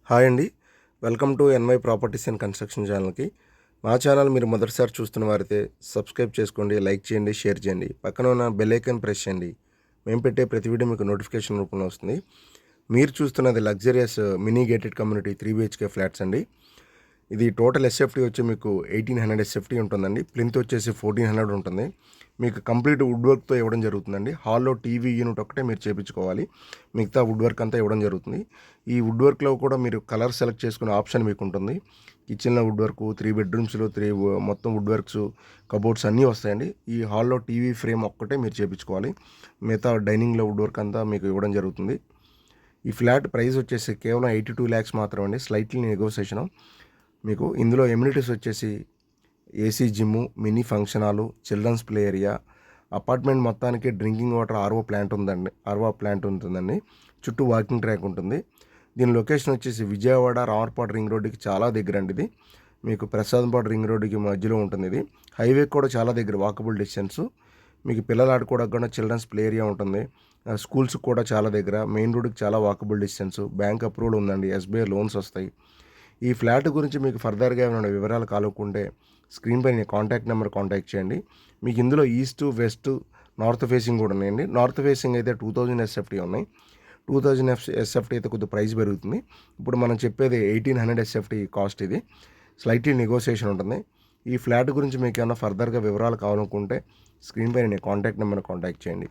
Hi అండి. Welcome to NY properties and construction ఛానల్కి. మా ఛానల్ మీరు మొదటిసారి చూస్తున్న వారైతే సబ్స్క్రైబ్ చేసుకోండి, లైక్ చేయండి, షేర్ చేయండి. పక్కన ఉన్న బెల్ ఐకాన్ ప్రెస్ చేయండి. మేము పెట్టే ప్రతి వీడియో మీకు నోటిఫికేషన్ రూపంలో వస్తుంది. మీరు చూస్తున్నది luxurious mini gated community 3 BHK flats అండి. ఇది టోటల్ ఎస్ఎఫ్టీ వచ్చి మీకు 1800 ఎస్ఎఫ్టీ ఉంటుందండి. ప్లింత్ వచ్చేసి 1400 ఉంటుంది. మీకు కంప్లీట్ వుడ్ వర్క్తో ఇవ్వడం జరుగుతుందండి. హాల్లో టీవీ యూనిట్ ఒకటే మీరు చేయించుకోవాలి, మిగతా వుడ్ వర్క్ అంతా ఇవ్వడం జరుగుతుంది. ఈ వుడ్ వర్క్లో కూడా మీరు కలర్ సెలెక్ట్ చేసుకునే ఆప్షన్ మీకు ఉంటుంది. కిచెన్లో వుడ్ వర్క్, 3 బెడ్రూమ్స్లో మొత్తం వుడ్ వర్క్స్, కబోర్డ్స్ అన్నీ వస్తాయండి. ఈ హాల్లో టీవీ ఫ్రేమ్ ఒక్కటే మీరు చేయించుకోవాలి, మిగతా డైనింగ్లో వుడ్ వర్క్ అంతా మీకు ఇవ్వడం జరుగుతుంది. ఈ ఫ్లాట్ ప్రైస్ వచ్చేసి కేవలం 82 lakhs మాత్రమే అండి. Slightly negotiation. మీకు ఇందులో ఎమ్యూనిటీస్ వచ్చేసి AC gym, mini function hall, children's play area, apartment మొత్తానికి డ్రింకింగ్ వాటర్ ఆర్ఓ ప్లాంట్ ఉంటుందండి. చుట్టూ వాకింగ్ ట్రాక్ ఉంటుంది. దీని లొకేషన్ వచ్చేసి విజయవాడ రామర్పాడు రింగ్ రోడ్డుకి చాలా దగ్గర అండి. ఇది మీకు ప్రసాదంపాడు రింగ్ రోడ్డుకి మధ్యలో ఉంటుంది. ఇది హైవే కూడా చాలా దగ్గర, వాకబుల్ డిస్టెన్స్. మీకు పిల్లలు ఆడుకోవడానికి కూడా చిల్డ్రన్స్ ప్లే ఏరియా ఉంటుంది. స్కూల్స్ కూడా చాలా దగ్గర, మెయిన్ రోడ్డుకి చాలా వాకబుల్ డిస్టెన్స్. బ్యాంక్ అప్రూవల్ ఉందండి, SBI లోన్స్ వస్తాయి. ఈ ఫ్లాట్ గురించి మీకు ఫర్దర్గా ఏమైనా వివరాలు కావాలనుకుంటే స్క్రీన్ పైన కాంటాక్ట్ నెంబర్ కాంటాక్ట్ చేయండి. మీకు ఇందులో ఈస్ట్, వెస్ట్, నార్త్ ఫేసింగ్ కూడా ఉన్నాయండి. నార్త్ ఫేసింగ్ అయితే 2000 SFT ఉన్నాయి. 2000 SFT అయితే కొద్దిగా ప్రైస్ పెరుగుతుంది. ఇప్పుడు మనం చెప్పేది 1800 SFT కాస్ట్. ఇది స్లైట్లీ నెగోసియేషన్ ఉంటుంది. ఈ ఫ్లాట్ గురించి మీకు ఏమైనా ఫర్దర్గా వివరాలు కావాలనుకుంటే స్క్రీన్ పైన కాంటాక్ట్ నెంబర్ కాంటాక్ట్ చేయండి.